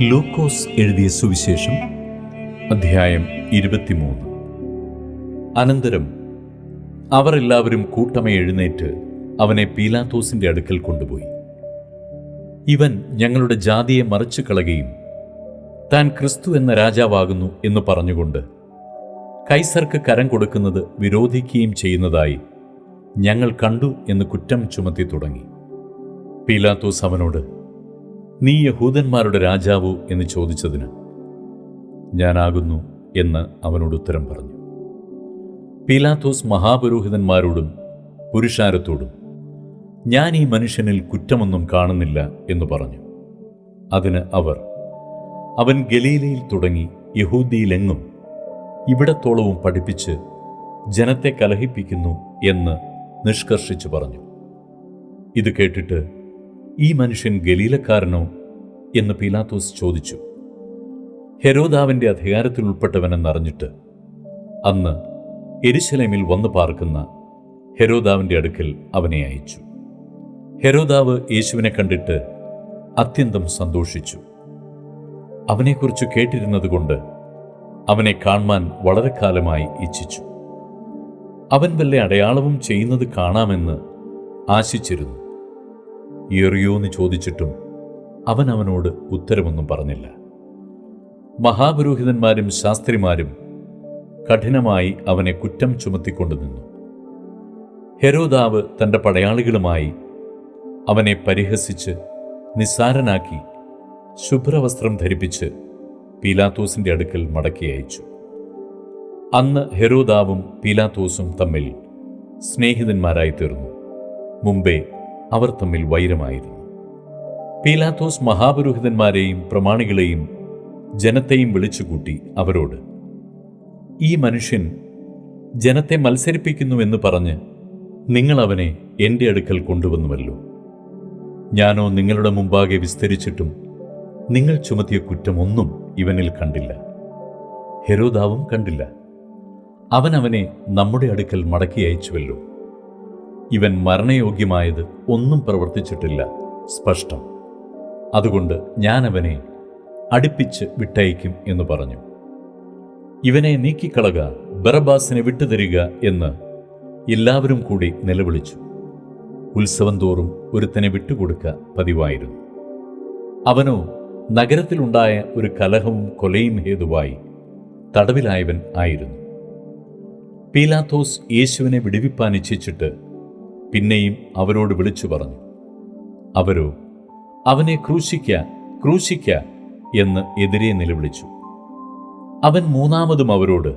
ലൂക്കോസ് എഴുതിയ സുവിശേഷം അധ്യായം 23. അനന്തരം അവർ എല്ലാവരും കൂട്ടമേ എഴുന്നേറ്റ് അവനെ പീലാത്തോസിന്റെ അടുക്കൽ കൊണ്ടുപോയി. ഇവൻ ഞങ്ങളുടെ ജാതിയെ മറിച്ചു കളയുകയും താൻ ക്രിസ്തു എന്ന രാജാവാകുന്നു എന്ന് പറഞ്ഞുകൊണ്ട് കൈസർക്ക് കരം കൊടുക്കുന്നത് വിരോധിക്കുകയും ചെയ്യുന്നതായി ഞങ്ങൾ കണ്ടു എന്ന് കുറ്റം ചുമത്തി തുടങ്ങി. പീലാത്തോസ് അവനോട്, നീ യഹൂദന്മാരുടെ രാജാവോ എന്ന് ചോദിച്ചതിന്, ഞാനാകുന്നു എന്ന് അവനോട് ഉത്തരം പറഞ്ഞു. പീലാത്തോസ് മഹാപുരോഹിതന്മാരോടും പുരുഷാരത്തോടും, ഞാൻ ഈ മനുഷ്യനിൽ കുറ്റമൊന്നും കാണുന്നില്ല എന്ന് പറഞ്ഞു. അതിന് അവർ, അവൻ ഗലീലയിൽ തുടങ്ങി യഹൂദിയിലെങ്ങും ഇവിടത്തോളവും പഠിപ്പിച്ച് ജനത്തെ കലഹിപ്പിക്കുന്നു എന്ന് നിഷ്കർഷിച്ചു പറഞ്ഞു. ഇത് കേട്ടിട്ട്, ഈ മനുഷ്യൻ ഗലീലക്കാരനോ എന്ന് പീലാത്തോസ് ചോദിച്ചു. ഹെരോദാവിൻ്റെ അധികാരത്തിൽ ഉൾപ്പെട്ടവനെന്നറിഞ്ഞിട്ട് അന്ന് യെരുശലേമിൽ വന്നു പാർക്കുന്ന ഹെരോദാവിൻ്റെ അടുക്കൽ അവനെ അയച്ചു. ഹെരോദാവ് യേശുവിനെ കണ്ടിട്ട് അത്യന്തം സന്തോഷിച്ചു. അവനെക്കുറിച്ച് കേട്ടിരുന്നതുകൊണ്ട് അവനെ കാണുവാൻ വളരെ കാലമായി ഇച്ഛിച്ചു. അവൻ വല്ല അടയാളവും ചെയ്യുന്നത് കാണാമെന്ന് ആശിച്ചിരുന്നു. ഏറിയോന്ന് ചോദിച്ചിട്ടും അവൻ അവനോട് ഉത്തരമൊന്നും പറഞ്ഞില്ല. മഹാപുരോഹിതന്മാരും ശാസ്ത്രിമാരും കഠിനമായി അവനെ കുറ്റം ചുമത്തിക്കൊണ്ടു നിന്നു. ഹെരോദാവ് തൻ്റെ പടയാളികളുമായി അവനെ പരിഹസിച്ച് നിസ്സാരനാക്കി ശുഭ്രവസ്ത്രം ധരിപ്പിച്ച് പീലാത്തോസിന്റെ അടുക്കൽ മടക്കി അയച്ചു. അന്ന് ഹെരോദാവും പീലാത്തോസും തമ്മിൽ സ്നേഹിതന്മാരായി തീർന്നു. മുമ്പേ അവർ തമ്മിൽ വൈരമായിരുന്നു. പീലാത്തോസ് മഹാപുരോഹിതന്മാരെയും പ്രമാണികളെയും ജനത്തെയും വിളിച്ചുകൂട്ടി അവരോട്, ഈ മനുഷ്യൻ ജനത്തെ മത്സരിപ്പിക്കുന്നുവെന്ന് പറഞ്ഞ് നിങ്ങൾ അവനെ എൻ്റെ അടുക്കൽ കൊണ്ടുവന്നുവല്ലോ. ഞാനോ നിങ്ങളുടെ മുമ്പാകെ വിസ്തരിച്ചിട്ടും നിങ്ങൾ ചുമത്തിയ കുറ്റമൊന്നും ഇവനിൽ കണ്ടില്ല. ഹെരോദാവും കണ്ടില്ല. അവൻ അവനെ നമ്മുടെ അടുക്കൽ മടക്കി അയച്ചുവല്ലോ. ഇവൻ മരണയോഗ്യമായത് ഒന്നും പ്രവർത്തിച്ചിട്ടില്ല, സ്പഷ്ടം. അതുകൊണ്ട് ഞാൻ അവനെ അടുപ്പിച്ച് വിട്ടയക്കും എന്ന് പറഞ്ഞു. ഇവനെ നീക്കിക്കളക, ബറബ്ബാസിനെ വിട്ടുതരിക എന്ന് എല്ലാവരും കൂടി നിലവിളിച്ചു. ഉത്സവം തോറും ഒരുത്തനെ വിട്ടുകൊടുക്ക പതിവായിരുന്നു. അവനോ നഗരത്തിലുണ്ടായ ഒരു കലഹവും കൊലയും ഹേതുവായി തടവിലായവൻ ആയിരുന്നു. പീലാത്തോസ് യേശുവിനെ വിടുവിപ്പാൻ ഇച്ഛിച്ചിട്ട് പിന്നെയും അവരോട് വിളിച്ചു പറഞ്ഞു. അവരോ, അവനെ ക്രൂശിക്ക, ക്രൂശിക്ക എന്ന് എതിരെ നിലവിളിച്ചു. അവൻ മൂന്നാമതും അവരോട്,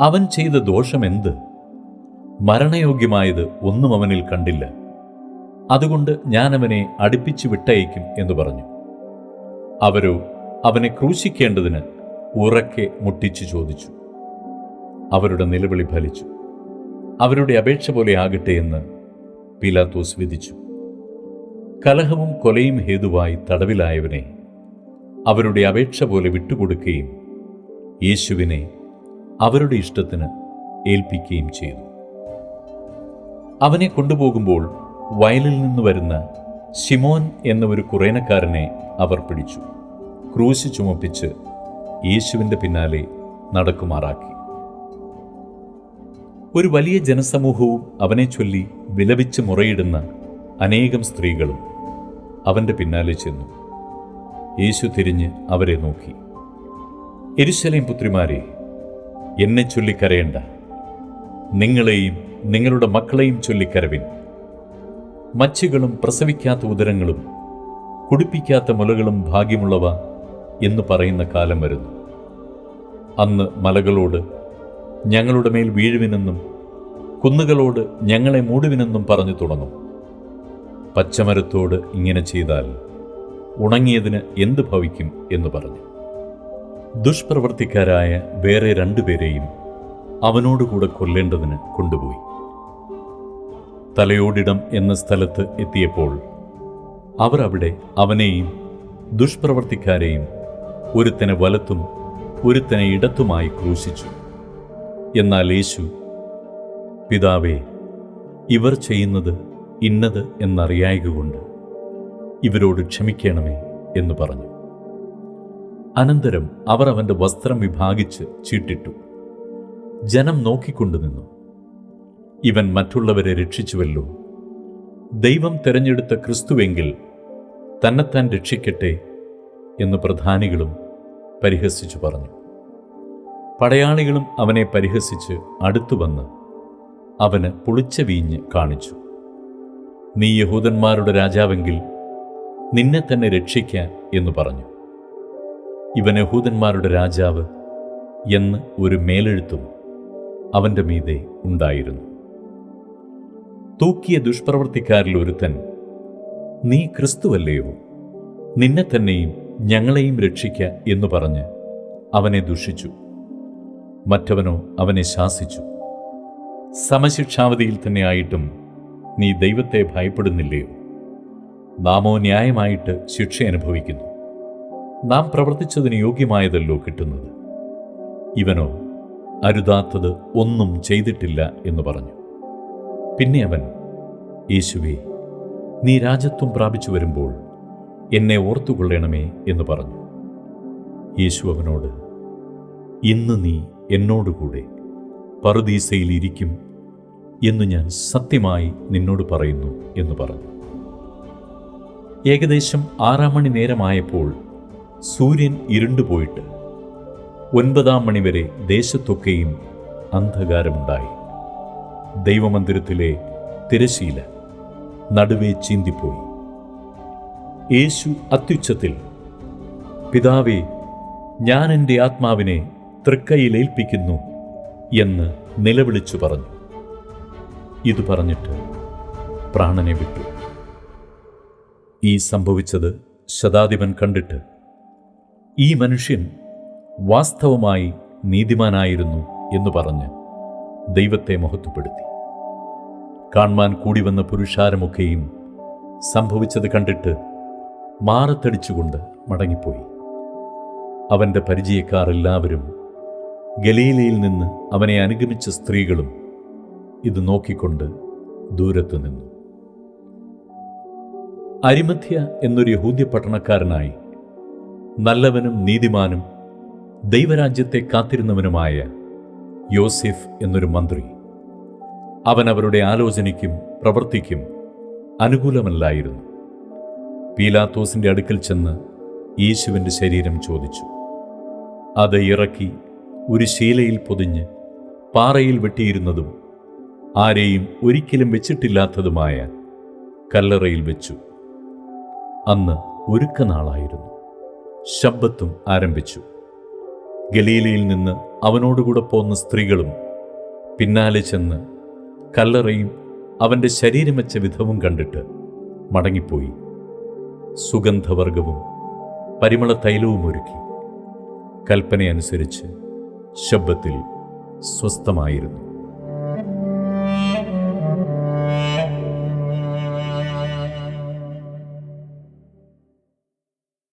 അവൻ ചെയ്ത ദോഷമെന്ത്? മരണയോഗ്യമായത് ഒന്നും അവനിൽ കണ്ടില്ല. അതുകൊണ്ട് ഞാൻ അവനെ അടുപ്പിച്ച് വിട്ടയക്കും എന്ന് പറഞ്ഞു. അവരോ അവനെ ക്രൂശിക്കേണ്ടതിന് ഉറക്കെ മുട്ടിച്ചു ചോദിച്ചു. അവരുടെ നിലവിളി ഫലിച്ചു. അവരുടെ അപേക്ഷ പോലെ ആകട്ടെ എന്ന് പീലാത്തോസ് വിധിച്ചു. കലഹവും കൊലയും ഹേതുവായി തടവിലായവനെ അവരുടെ അപേക്ഷ പോലെ വിട്ടുകൊടുക്കുകയും യേശുവിനെ അവരുടെ ഇഷ്ടത്തിന് ഏൽപ്പിക്കുകയും ചെയ്തു. അവനെ കൊണ്ടുപോകുമ്പോൾ വയലിൽ നിന്ന് വരുന്ന ശിമോൻ എന്ന ഒരു കുറേനക്കാരനെ അവർ പിടിച്ചു ക്രൂശ് ചുമപ്പിച്ച് യേശുവിൻ്റെ പിന്നാലെ നടക്കുമാറാക്കി. ഒരു വലിയ ജനസമൂഹവും അവനെ ചൊല്ലി വിലപിച്ച് മുറയിടുന്ന അനേകം സ്ത്രീകളും അവൻ്റെ പിന്നാലെ ചെന്നു. യേശു തിരിഞ്ഞ് അവരെ നോക്കി, യെരൂശലേം പുത്രിമാരെ, എന്നെ ചൊല്ലിക്കരയണ്ട, നിങ്ങളെയും നിങ്ങളുടെ മക്കളെയും ചൊല്ലിക്കരവിൻ. മച്ചികളും പ്രസവിക്കാത്ത ഉദരങ്ങളും കുടിപ്പിക്കാത്ത മുലകളും ഭാഗ്യമുള്ളവ എന്ന് പറയുന്ന കാലം വരുന്നു. അന്ന് മലകളോട് ഞങ്ങളുടെ മേൽ വീഴുവിനെന്നും കുന്നുകളോട് ഞങ്ങളെ മൂടുവിനെന്നും പറഞ്ഞു തുടങ്ങും. പച്ചമരത്തോട് ഇങ്ങനെ ചെയ്താൽ ഉണങ്ങിയതിന് എന്ത് ഭവിക്കും എന്ന് പറഞ്ഞു. ദുഷ്പ്രവർത്തിക്കാരായ വേറെ രണ്ടുപേരെയും അവനോടുകൂടെ കൊല്ലേണ്ടതിന് കൊണ്ടുപോയി. തലയോടിടം എന്ന സ്ഥലത്ത് എത്തിയപ്പോൾ അവർ അവിടെ അവനെയും ദുഷ്പ്രവർത്തിക്കാരെയും ഒരുത്തനെ വലത്തും ഒരുത്തനെ ഇടത്തുമായി ക്രൂശിച്ചു. എന്നാൽ യേശു, പിതാവേ, ഇവർ ചെയ്യുന്നത് ഇന്നത് എന്നറിയായകൊണ്ട് ഇവരോട് ക്ഷമിക്കണമേ എന്ന് പറഞ്ഞു. അനന്തരം അവർ അവൻ്റെ വസ്ത്രം വിഭാഗിച്ച് ചീട്ടിട്ടു. ജനം നോക്കിക്കൊണ്ടു നിന്നു. ഇവൻ മറ്റുള്ളവരെ രക്ഷിച്ചുവല്ലോ. ദൈവം തെരഞ്ഞെടുത്ത ക്രിസ്തുവെങ്കിൽ തന്നെത്താൻ രക്ഷിക്കട്ടെ എന്ന് പ്രധാനികളും പരിഹസിച്ചു പറഞ്ഞു. പടയാളികളും അവനെ പരിഹസിച്ച് അടുത്തുവന്ന് അവന് പുളിച്ച വീഞ്ഞ് കാണിച്ചു. നീ യഹൂദന്മാരുടെ രാജാവെങ്കിൽ നിന്നെ തന്നെ രക്ഷിക്ക എന്ന് പറഞ്ഞു. ഇവൻ യഹൂദന്മാരുടെ രാജാവ് എന്ന് ഒരു മേലെഴുത്തും അവൻ്റെ മീതെ ഉണ്ടായിരുന്നു. തൂക്കിയ ദുഷ്പ്രവൃത്തിക്കാരിൽ ഒരുത്തൻ, നീ ക്രിസ്തുവല്ലയോ, നിന്നെ തന്നെയും ഞങ്ങളെയും രക്ഷിക്ക എന്ന് പറഞ്ഞ് അവനെ ദുഷിച്ചു. മറ്റവനോ അവനെ ശാസിച്ചു, സമശിക്ഷാവധിയിൽ തന്നെ ആയിട്ടും നീ ദൈവത്തെ ഭയപ്പെടുന്നില്ലയോ? നാമോ ന്യായമായിട്ട് ശിക്ഷ അനുഭവിക്കുന്നു. നാം പ്രവർത്തിച്ചതിന് യോഗ്യമായതല്ലോ കിട്ടുന്നത്. ഇവനോ അരുതാത്തത് ഒന്നും ചെയ്തിട്ടില്ല എന്ന് പറഞ്ഞു. പിന്നെ അവൻ, യേശുവേ, നീ രാജത്വം പ്രാപിച്ചു വരുമ്പോൾ എന്നെ ഓർത്തുകൊള്ളണമേ എന്ന് പറഞ്ഞു. യേശു അവനോട്, ഇന്ന് നീ എന്നോടുകൂടെ പറുദീസയിൽ ഇരിക്കും എന്ന് ഞാൻ സത്യമായി നിന്നോട് പറയുന്നു എന്ന് പറഞ്ഞു. ഏകദേശം 6 മണി നേരമായപ്പോൾ സൂര്യൻ ഇരുണ്ടുപോയിട്ട് 9 മണിവരെ ദേശത്തൊക്കെയും അന്ധകാരമുണ്ടായി. ദൈവമന്ദിരത്തിലെ തിരശീല നടുവേ ചീന്തിപ്പോയി. യേശു അത്യുച്ചത്തിൽ, പിതാവേ, ഞാൻ എൻ്റെ ആത്മാവിനെ തൃക്കൈയിലേൽപ്പിക്കുന്നു എന്ന് നിലവിളിച്ചു പറഞ്ഞു. ഇത് പറഞ്ഞിട്ട് പ്രാണനെ വിട്ടു. ഈ സംഭവിച്ചത് ശതാധിപൻ കണ്ടിട്ട്, ഈ മനുഷ്യൻ വാസ്തവമായി നീതിമാനായിരുന്നു എന്ന് പറഞ്ഞ് ദൈവത്തെ മഹത്വപ്പെടുത്തി. കാൺമാൻ കൂടിവന്ന പുരുഷാരമൊക്കെയും സംഭവിച്ചത് കണ്ടിട്ട് മാറത്തടിച്ചുകൊണ്ട് മടങ്ങിപ്പോയി. അവൻ്റെ പരിചയക്കാർ എല്ലാവരും ഗലീലയിൽ നിന്ന് അവനെ അനുഗമിച്ച സ്ത്രീകളും ഇത് നോക്കിക്കൊണ്ട് ദൂരത്ത് നിന്നു. അരിമഥ്യ എന്നൊരു യഹൂദ്യ പട്ടണക്കാരനായി നല്ലവനും നീതിമാനും ദൈവരാജ്യത്തെ കാത്തിരുന്നവനുമായ യോസേഫ് എന്നൊരു മന്ത്രി, അവൻ അവരുടെ ആലോചനയ്ക്കും പ്രവൃത്തിക്കും അനുകൂലമല്ലായിരുന്നു. പീലാത്തോസിൻ്റെ അടുക്കൽ ചെന്ന് യേശുവിൻ്റെ ശരീരം ചോദിച്ചു. അത് ഇറക്കി ഒരു ശീലയിൽ പൊതിഞ്ഞ് പാറയിൽ വെട്ടിയിരുന്നതും ആരെയും ഒരിക്കലും വെച്ചിട്ടില്ലാത്തതുമായ കല്ലറയിൽ വെച്ചു. അന്ന് ഒരുക്കനാളായിരുന്നു. ശബ്ബത്തും ആരംഭിച്ചു. ഗലീലയിൽ നിന്ന് അവനോടുകൂടെ പോന്ന സ്ത്രീകളും പിന്നാലെ ചെന്ന് കല്ലറയും അവൻ്റെ ശരീരം വെച്ച വിധവും കണ്ടിട്ട് മടങ്ങിപ്പോയി. സുഗന്ധവർഗവും പരിമള തൈലവും ഒരുക്കി കൽപ്പനയനുസരിച്ച് ശബ്ബത്തിൽ സ്വസ്ഥമായിരുന്നു.